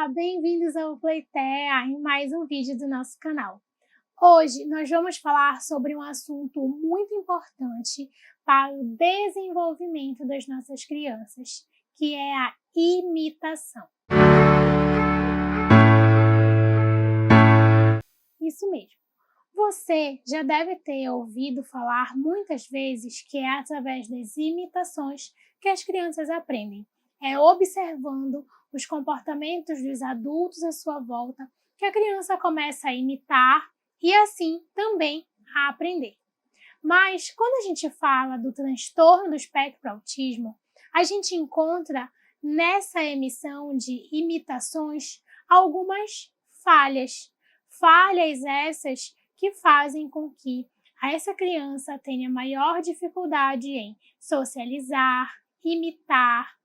Olá, bem-vindos ao Playterra em mais um vídeo do nosso canal. Hoje nós vamos falar sobre um assunto muito importante para o desenvolvimento das nossas crianças, que é a imitação. Isso mesmo. Você já deve ter ouvido falar muitas vezes que é através das imitações que as crianças aprendem. É observando os comportamentos dos adultos à sua volta que a criança começa a imitar e assim também a aprender. Mas quando a gente fala do transtorno do espectro autismo, a gente encontra nessa emissão de imitações algumas falhas. Falhas essas que fazem com que essa criança tenha maior dificuldade em socializar, imitar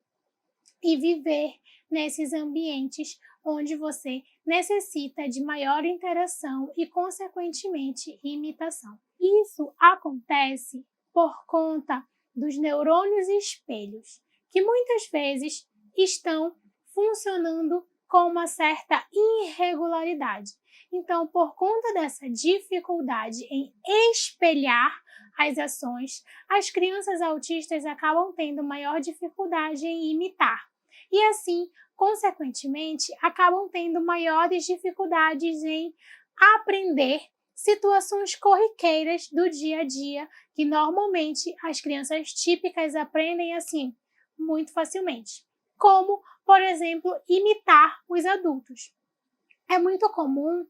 e viver nesses ambientes onde você necessita de maior interação e, consequentemente, imitação. Isso acontece por conta dos neurônios espelhos, que muitas vezes estão funcionando com uma certa irregularidade. Então, por conta dessa dificuldade em espelhar as ações, as crianças autistas acabam tendo maior dificuldade em imitar. E assim, consequentemente, acabam tendo maiores dificuldades em aprender situações corriqueiras do dia a dia, que normalmente as crianças típicas aprendem assim, muito facilmente. Como, por exemplo, imitar os adultos. É muito comum,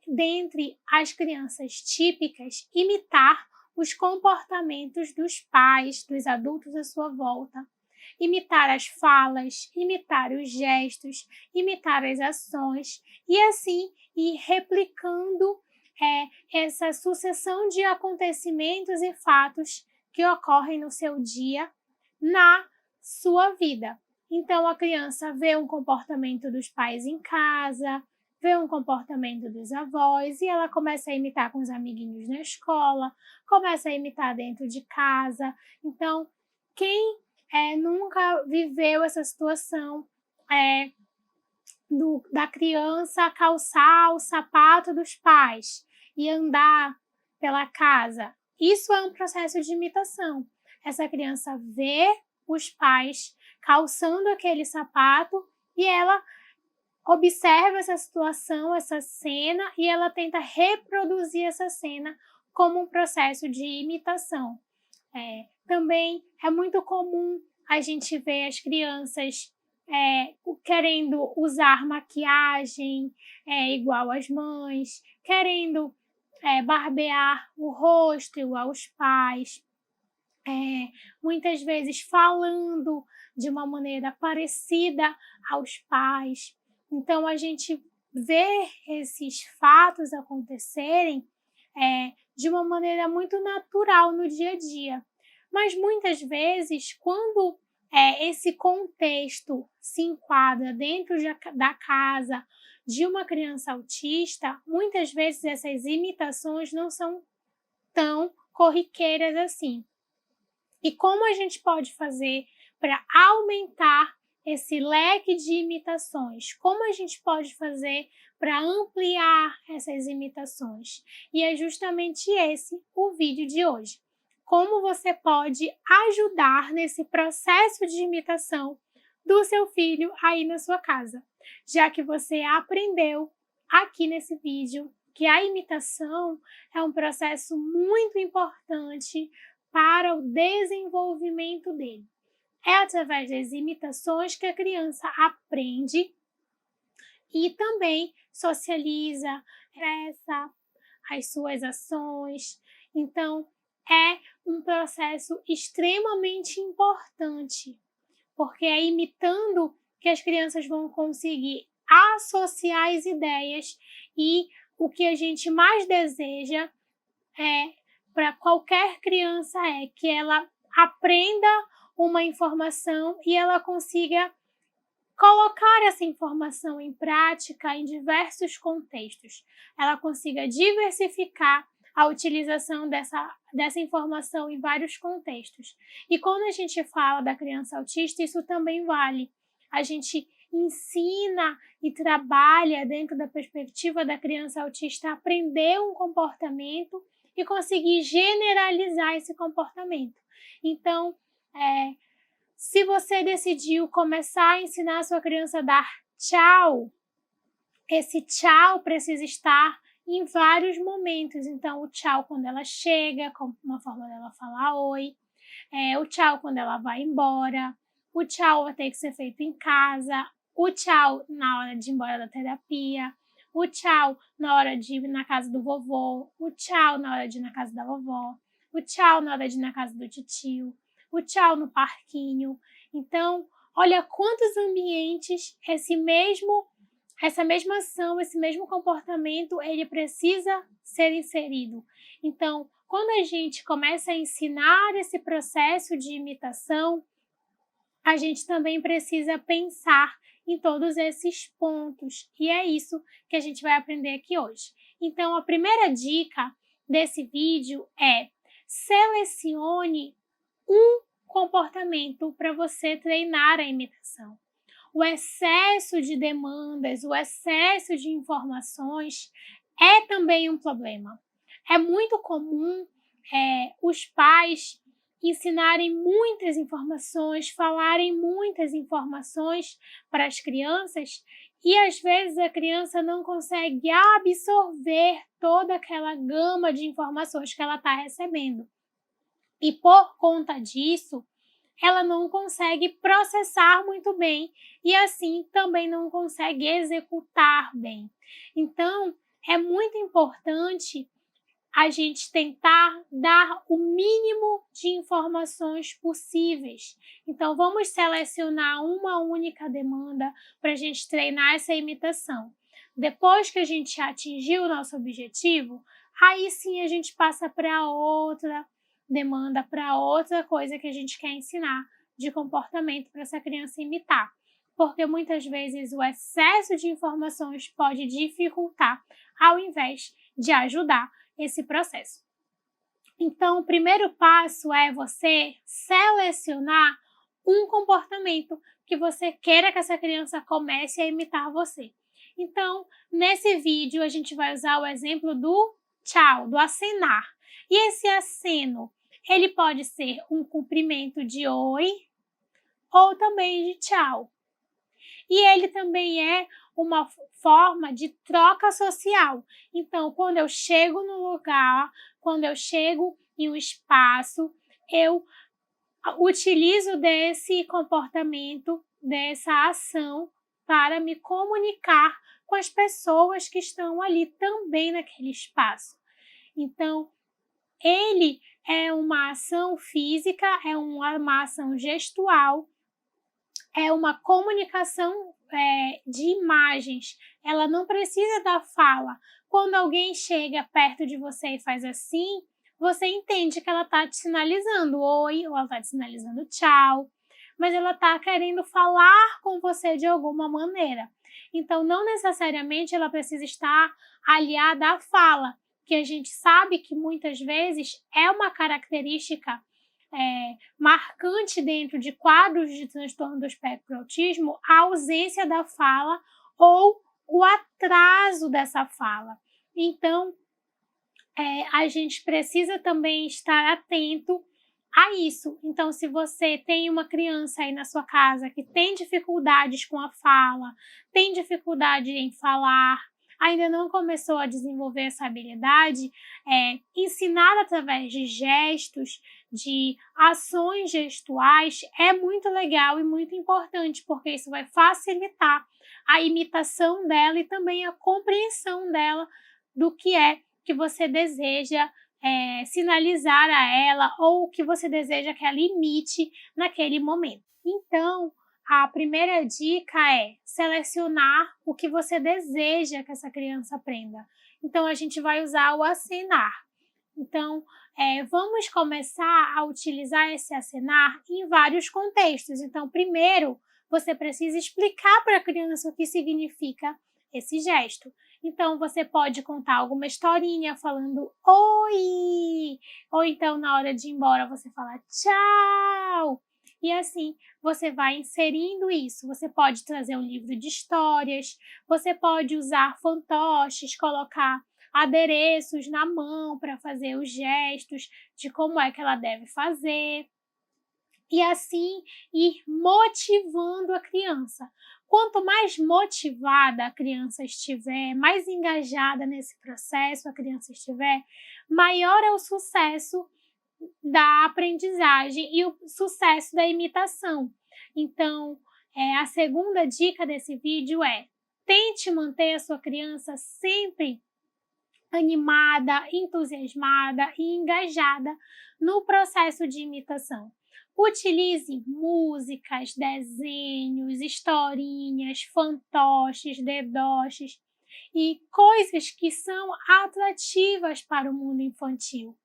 dentre as crianças típicas, imitar os comportamentos dos pais, dos adultos à sua volta. Imitar as falas, imitar os gestos, imitar as ações e assim ir replicando essa sucessão de acontecimentos e fatos que ocorrem no seu dia, na sua vida. Então, a criança vê um comportamento dos pais em casa, vê um comportamento dos avós e ela começa a imitar com os amiguinhos na escola, começa a imitar dentro de casa. Então, quem nunca viveu essa situação da criança calçar o sapato dos pais e andar pela casa? Isso é um processo de imitação. Essa criança vê os pais calçando aquele sapato e ela observa essa situação, essa cena, e ela tenta reproduzir essa cena como um processo de imitação. Também é muito comum a gente ver as crianças querendo usar maquiagem igual às mães, querendo barbear o rosto igual aos pais, muitas vezes falando de uma maneira parecida aos pais. Então, a gente vê esses fatos acontecerem de uma maneira muito natural no dia a dia. Mas muitas vezes, quando esse contexto se enquadra dentro da casa de uma criança autista, muitas vezes essas imitações não são tão corriqueiras assim. E como a gente pode fazer para aumentar esse leque de imitações? Como a gente pode fazer para ampliar essas imitações? E é justamente esse o vídeo de hoje. Como você pode ajudar nesse processo de imitação do seu filho aí na sua casa, já que você aprendeu aqui nesse vídeo que a imitação é um processo muito importante para o desenvolvimento dele. É através das imitações que a criança aprende e também socializa, expressa as suas ações. Então, é um processo extremamente importante, porque é imitando que as crianças vão conseguir associar as ideias, e o que a gente mais deseja para qualquer criança é que ela aprenda uma informação e ela consiga colocar essa informação em prática em diversos contextos. Ela consiga diversificar a utilização dessa informação em vários contextos. E quando a gente fala da criança autista, isso também vale. A gente ensina e trabalha dentro da perspectiva da criança autista aprender um comportamento e conseguir generalizar esse comportamento. Então, se você decidiu começar a ensinar a sua criança a dar tchau, esse tchau precisa estar em vários momentos. Então, o tchau quando ela chega, como uma forma dela falar oi, o tchau quando ela vai embora, o tchau vai ter que ser feito em casa, o tchau na hora de ir embora da terapia, o tchau na hora de ir na casa do vovô, o tchau na hora de ir na casa da vovó, o tchau na hora de ir na casa do titio, o tchau no parquinho. Então, olha quantos ambientes essa mesma ação, esse mesmo comportamento, ele precisa ser inserido. Então, quando a gente começa a ensinar esse processo de imitação, a gente também precisa pensar em todos esses pontos. E é isso que a gente vai aprender aqui hoje. Então, a primeira dica desse vídeo é: selecione um comportamento para você treinar a imitação. O excesso de demandas, o excesso de informações é também um problema. É muito comum os pais ensinarem muitas informações, falarem muitas informações para as crianças e às vezes a criança não consegue absorver toda aquela gama de informações que ela está recebendo. E por conta disso, ela não consegue processar muito bem e assim também não consegue executar bem. Então, é muito importante a gente tentar dar o mínimo de informações possíveis. Então, vamos selecionar uma única demanda para a gente treinar essa imitação. Depois que a gente atingiu o nosso objetivo, aí sim a gente passa para outra demanda, para outra coisa que a gente quer ensinar de comportamento para essa criança imitar. Porque muitas vezes o excesso de informações pode dificultar, ao invés de ajudar esse processo. Então, o primeiro passo é você selecionar um comportamento que você queira que essa criança comece a imitar você. Então, nesse vídeo, a gente vai usar o exemplo do tchau, do acenar. E esse aceno, ele pode ser um cumprimento de oi ou também de tchau. E ele também é uma forma de troca social. Então, quando eu chego no lugar, quando eu chego em um espaço, eu utilizo desse comportamento, dessa ação, para me comunicar com as pessoas que estão ali também naquele espaço. Então, ele é uma ação física, é uma ação gestual, é uma comunicação de imagens. Ela não precisa da fala. Quando alguém chega perto de você e faz assim, você entende que ela está te sinalizando oi, ou ela está te sinalizando tchau, mas ela está querendo falar com você de alguma maneira. Então, não necessariamente ela precisa estar aliada à fala, que a gente sabe que muitas vezes é uma característica marcante dentro de quadros de transtorno do espectro do autismo, a ausência da fala ou o atraso dessa fala. Então, a gente precisa também estar atento a isso. Então, se você tem uma criança aí na sua casa que tem dificuldades com a fala, tem dificuldade em falar, ainda não começou a desenvolver essa habilidade, ensinar através de gestos, de ações gestuais é muito legal e muito importante, porque isso vai facilitar a imitação dela e também a compreensão dela do que é que você deseja sinalizar a ela ou o que você deseja que ela imite naquele momento. Então, a primeira dica é selecionar o que você deseja que essa criança aprenda. Então, a gente vai usar o acenar. Então, vamos começar a utilizar esse acenar em vários contextos. Então, primeiro, você precisa explicar para a criança o que significa esse gesto. Então, você pode contar alguma historinha falando oi, ou então na hora de ir embora você fala tchau. E assim, você vai inserindo isso. Você pode trazer um livro de histórias, você pode usar fantoches, colocar adereços na mão para fazer os gestos de como é que ela deve fazer. E assim ir motivando a criança. Quanto mais motivada a criança estiver, mais engajada nesse processo a criança estiver, maior é o sucesso da aprendizagem e o sucesso da imitação. Então, a segunda dica desse vídeo é: tente manter a sua criança sempre animada, entusiasmada e engajada no processo de imitação. Utilize músicas, desenhos, historinhas, fantoches, dedoches e coisas que são atrativas para o mundo infantil.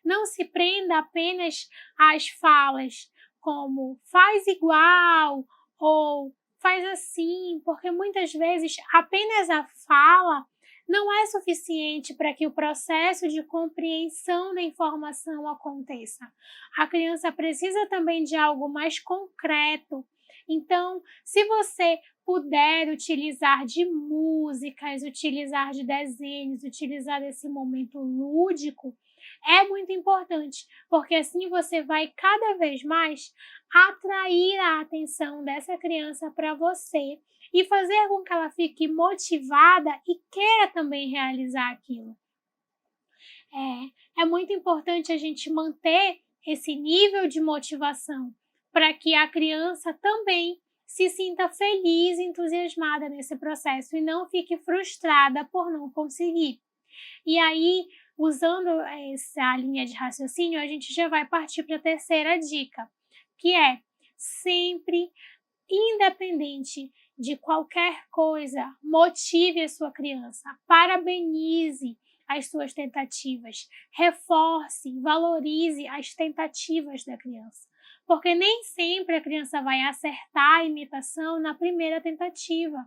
Não se prenda apenas às falas como faz igual ou faz assim, porque muitas vezes apenas a fala não é suficiente para que o processo de compreensão da informação aconteça. A criança precisa também de algo mais concreto. Então, se você puder utilizar de músicas, utilizar de desenhos, utilizar desse momento lúdico, é muito importante, porque assim você vai cada vez mais atrair a atenção dessa criança para você e fazer com que ela fique motivada e queira também realizar aquilo. É muito importante a gente manter esse nível de motivação para que a criança também se sinta feliz e entusiasmada nesse processo e não fique frustrada por não conseguir. E aí, usando essa linha de raciocínio, a gente já vai partir para a terceira dica, que é sempre, independente de qualquer coisa, motive a sua criança, parabenize as suas tentativas, reforce, valorize as tentativas da criança. Porque nem sempre a criança vai acertar a imitação na primeira tentativa.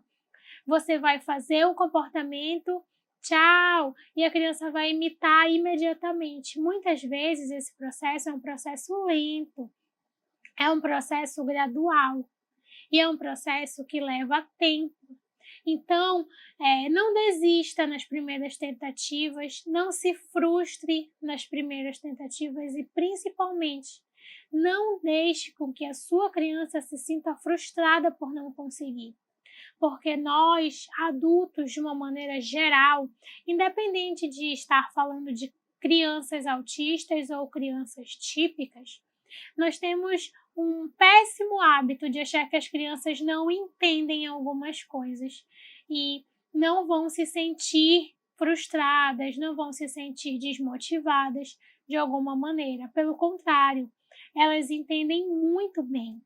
Você vai fazer um comportamento, tchau, e a criança vai imitar imediatamente. Muitas vezes esse processo é um processo lento, é um processo gradual e é um processo que leva tempo. Então, não desista nas primeiras tentativas, não se frustre nas primeiras tentativas e, principalmente, não deixe com que a sua criança se sinta frustrada por não conseguir. Porque nós, adultos, de uma maneira geral, independente de estar falando de crianças autistas ou crianças típicas, nós temos um péssimo hábito de achar que as crianças não entendem algumas coisas e não vão se sentir frustradas, não vão se sentir desmotivadas de alguma maneira. Pelo contrário, elas entendem muito bem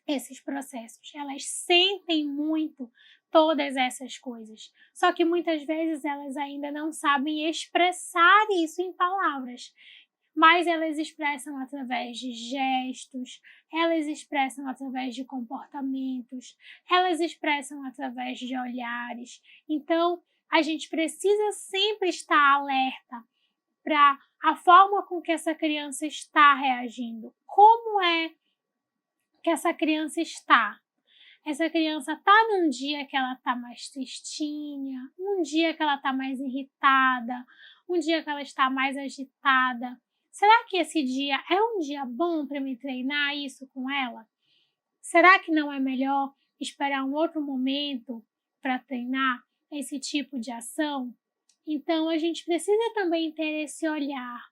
esses processos, elas sentem muito todas essas coisas, só que muitas vezes elas ainda não sabem expressar isso em palavras, mas elas expressam através de gestos, elas expressam através de comportamentos, elas expressam através de olhares. Então, a gente precisa sempre estar alerta para a forma com que essa criança está reagindo, como é que essa criança está. Essa criança está num dia que ela está mais tristinha, um dia que ela está mais irritada, um dia que ela está mais agitada. Será que esse dia é um dia bom para me treinar isso com ela? Será que não é melhor esperar um outro momento para treinar esse tipo de ação? Então, a gente precisa também ter esse olhar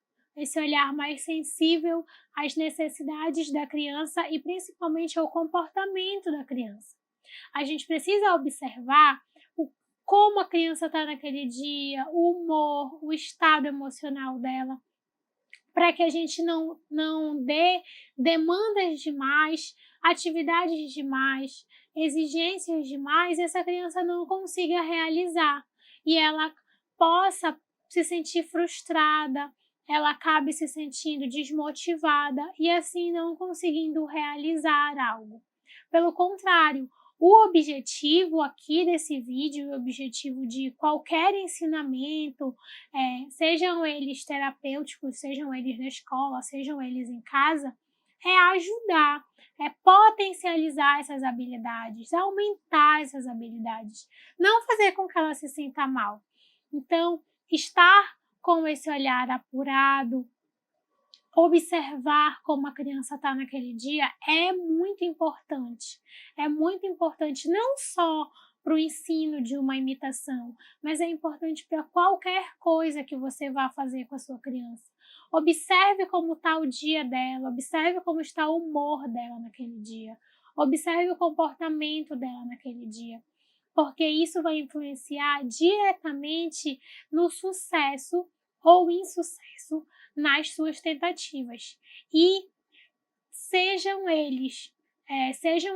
mais sensível às necessidades da criança e principalmente ao comportamento da criança. A gente precisa observar como a criança está naquele dia, o humor, o estado emocional dela, para que a gente não dê demandas demais, atividades demais, exigências demais e essa criança não consiga realizar e ela possa se sentir frustrada, ela acabe se sentindo desmotivada e assim não conseguindo realizar algo. Pelo contrário, o objetivo aqui desse vídeo, o objetivo de qualquer ensinamento, sejam eles terapêuticos, sejam eles na escola, sejam eles em casa, é ajudar, é potencializar essas habilidades, aumentar essas habilidades, não fazer com que ela se sinta mal. Então, estar com esse olhar apurado, observar como a criança está naquele dia é muito importante. É muito importante não só para o ensino de uma imitação, mas é importante para qualquer coisa que você vá fazer com a sua criança. Observe como está o dia dela, observe como está o humor dela naquele dia, observe o comportamento dela naquele dia, porque isso vai influenciar diretamente no sucesso ou insucesso nas suas tentativas. E sejam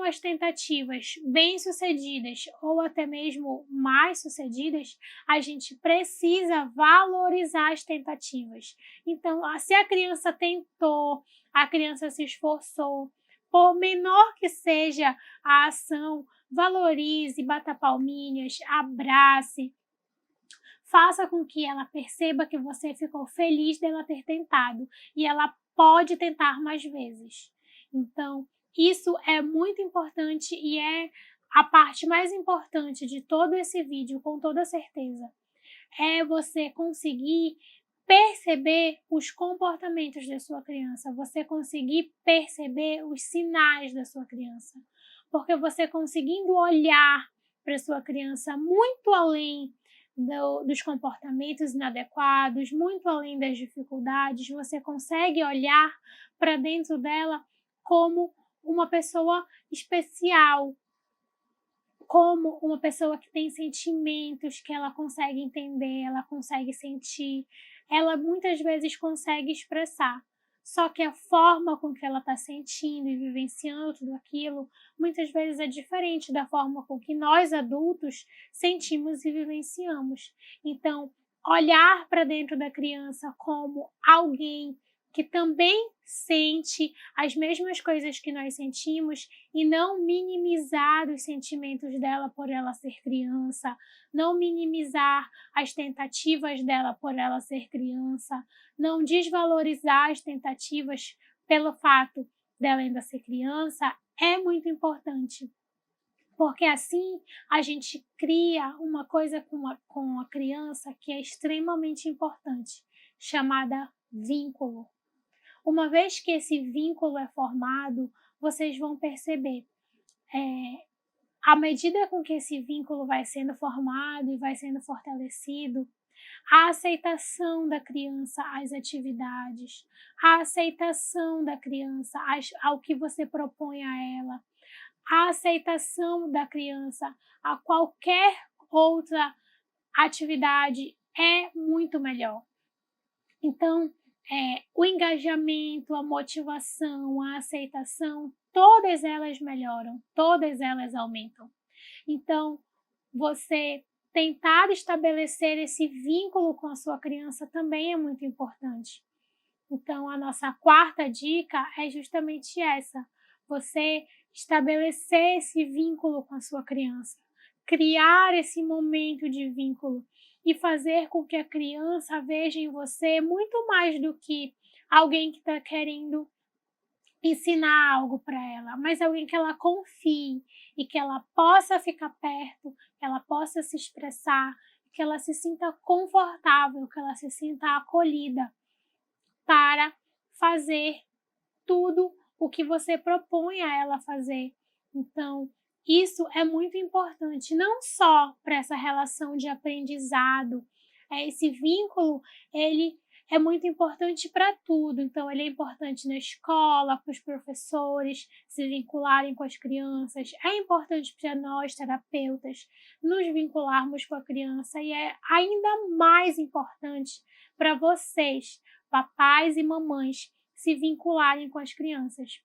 as tentativas bem-sucedidas ou até mesmo mais-sucedidas, a gente precisa valorizar as tentativas. Então, se a criança tentou, a criança se esforçou, por menor que seja a ação, valorize, bata palminhas, abrace, faça com que ela perceba que você ficou feliz dela ter tentado e ela pode tentar mais vezes. Então, isso é muito importante e é a parte mais importante de todo esse vídeo, com toda certeza. É você conseguir perceber os comportamentos da sua criança, você conseguir perceber os sinais da sua criança. Porque você conseguindo olhar para a sua criança muito além dos comportamentos inadequados, muito além das dificuldades, você consegue olhar para dentro dela como uma pessoa especial, como uma pessoa que tem sentimentos, que ela consegue entender, ela consegue sentir, ela muitas vezes consegue expressar. Só que a forma com que ela está sentindo e vivenciando tudo aquilo, muitas vezes é diferente da forma com que nós adultos sentimos e vivenciamos. Então, olhar para dentro da criança como alguém que também sente as mesmas coisas que nós sentimos e não minimizar os sentimentos dela por ela ser criança, não minimizar as tentativas dela por ela ser criança, não desvalorizar as tentativas pelo fato dela ainda ser criança, é muito importante. Porque assim a gente cria uma coisa com a criança que é extremamente importante, chamada vínculo. Uma vez que esse vínculo é formado, vocês vão perceber, à medida com que esse vínculo vai sendo formado e vai sendo fortalecido, a aceitação da criança às atividades, a aceitação da criança ao que você propõe a ela, a aceitação da criança a qualquer outra atividade é muito melhor. Então, o engajamento, a motivação, a aceitação, todas elas melhoram, todas elas aumentam. Então, você tentar estabelecer esse vínculo com a sua criança também é muito importante. Então, a nossa quarta dica é justamente essa: você estabelecer esse vínculo com a sua criança, criar esse momento de vínculo e fazer com que a criança veja em você muito mais do que alguém que está querendo ensinar algo para ela, mas alguém que ela confie e que ela possa ficar perto, que ela possa se expressar, que ela se sinta confortável, que ela se sinta acolhida para fazer tudo o que você propõe a ela fazer. Então, isso é muito importante, não só para essa relação de aprendizado, esse vínculo, ele é muito importante para tudo. Então, ele é importante na escola, para os professores se vincularem com as crianças, é importante para nós, terapeutas, nos vincularmos com a criança e é ainda mais importante para vocês, papais e mamães, se vincularem com as crianças,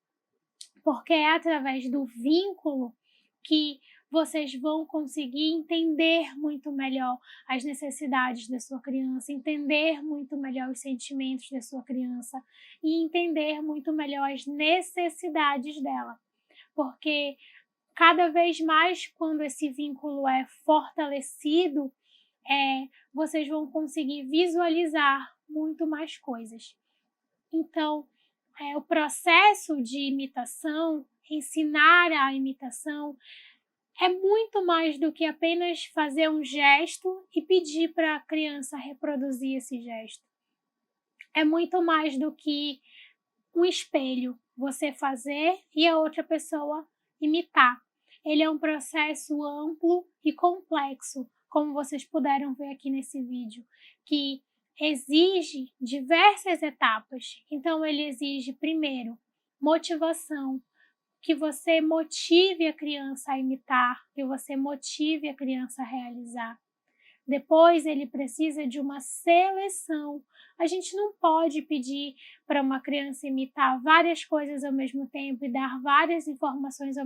porque é através do vínculo que vocês vão conseguir entender muito melhor as necessidades da sua criança, entender muito melhor os sentimentos da sua criança e entender muito melhor as necessidades dela. Porque cada vez mais, quando esse vínculo é fortalecido, vocês vão conseguir visualizar muito mais coisas. Então, o processo de imitação, ensinar a imitação, é muito mais do que apenas fazer um gesto e pedir para a criança reproduzir esse gesto. É muito mais do que um espelho, você fazer e a outra pessoa imitar. Ele é um processo amplo e complexo, como vocês puderam ver aqui nesse vídeo, que exige diversas etapas. Então, ele exige, primeiro, motivação, que você motive a criança a imitar, que você motive a criança a realizar. Depois, ele precisa de uma seleção. A gente não pode pedir para uma criança imitar várias coisas ao mesmo tempo e dar várias informações ao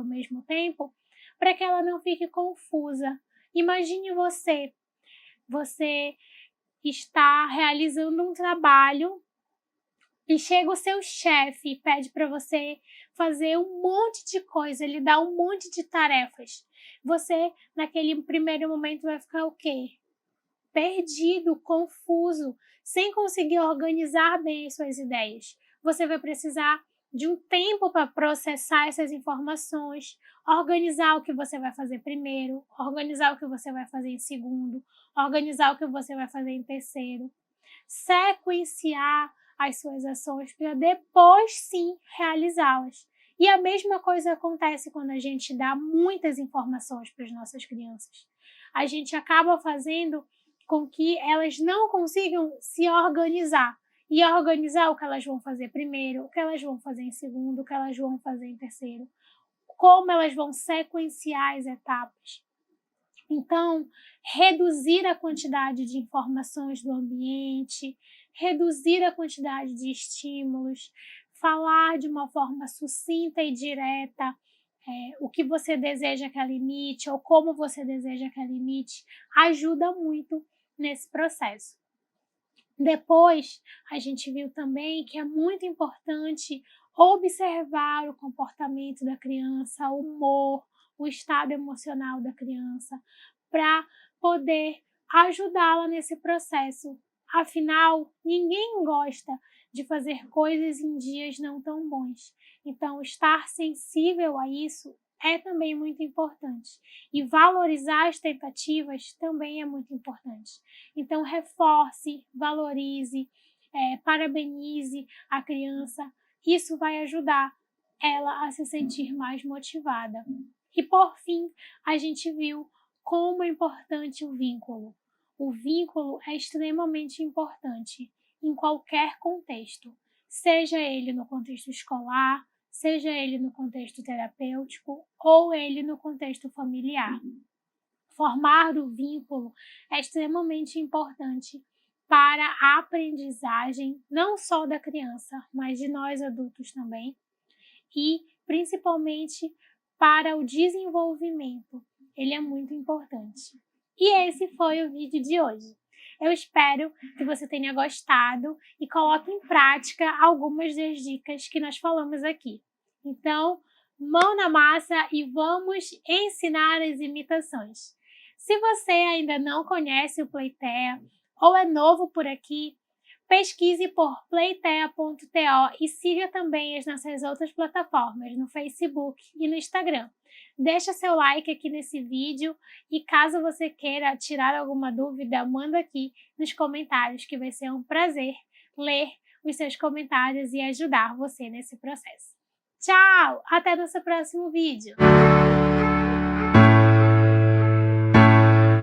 mesmo tempo, para que ela não fique confusa. Imagine você está realizando um trabalho e chega o seu chefe e pede para você fazer um monte de coisa, ele dá um monte de tarefas. Você, naquele primeiro momento, vai ficar o quê? Perdido, confuso, sem conseguir organizar bem as suas ideias. Você vai precisar de um tempo para processar essas informações, organizar o que você vai fazer primeiro, organizar o que você vai fazer em segundo, organizar o que você vai fazer em terceiro, sequenciar as suas ações para depois sim realizá-las. E a mesma coisa acontece quando a gente dá muitas informações para as nossas crianças. A gente acaba fazendo com que elas não consigam se organizar. E organizar o que elas vão fazer primeiro, o que elas vão fazer em segundo, o que elas vão fazer em terceiro, como elas vão sequenciar as etapas. Então, reduzir a quantidade de informações do ambiente, reduzir a quantidade de estímulos, falar de uma forma sucinta e direta o que você deseja que ela imite ou como você deseja que ela imite, ajuda muito nesse processo. Depois, a gente viu também que é muito importante observar o comportamento da criança, o humor, o estado emocional da criança, para poder ajudá-la nesse processo. Afinal, ninguém gosta de fazer coisas em dias não tão bons. Então, estar sensível a isso é também muito importante. E valorizar as tentativas também é muito importante. Então, reforce, valorize, parabenize a criança. Isso vai ajudar ela a se sentir mais motivada. E, por fim, a gente viu como é importante o vínculo. O vínculo é extremamente importante em qualquer contexto, seja ele no contexto escolar, seja ele no contexto terapêutico ou ele no contexto familiar. Formar o vínculo é extremamente importante para a aprendizagem, não só da criança, mas de nós adultos também, e principalmente para o desenvolvimento. Ele é muito importante. E esse foi o vídeo de hoje. Eu espero que você tenha gostado e coloque em prática algumas das dicas que nós falamos aqui. Então, mão na massa e vamos ensinar as imitações. Se você ainda não conhece o Playtea ou é novo por aqui, pesquise por playtea.to e siga também as nossas outras plataformas no Facebook e no Instagram. Deixa seu like aqui nesse vídeo e caso você queira tirar alguma dúvida, manda aqui nos comentários que vai ser um prazer ler os seus comentários e ajudar você nesse processo. Tchau! Até nosso próximo vídeo!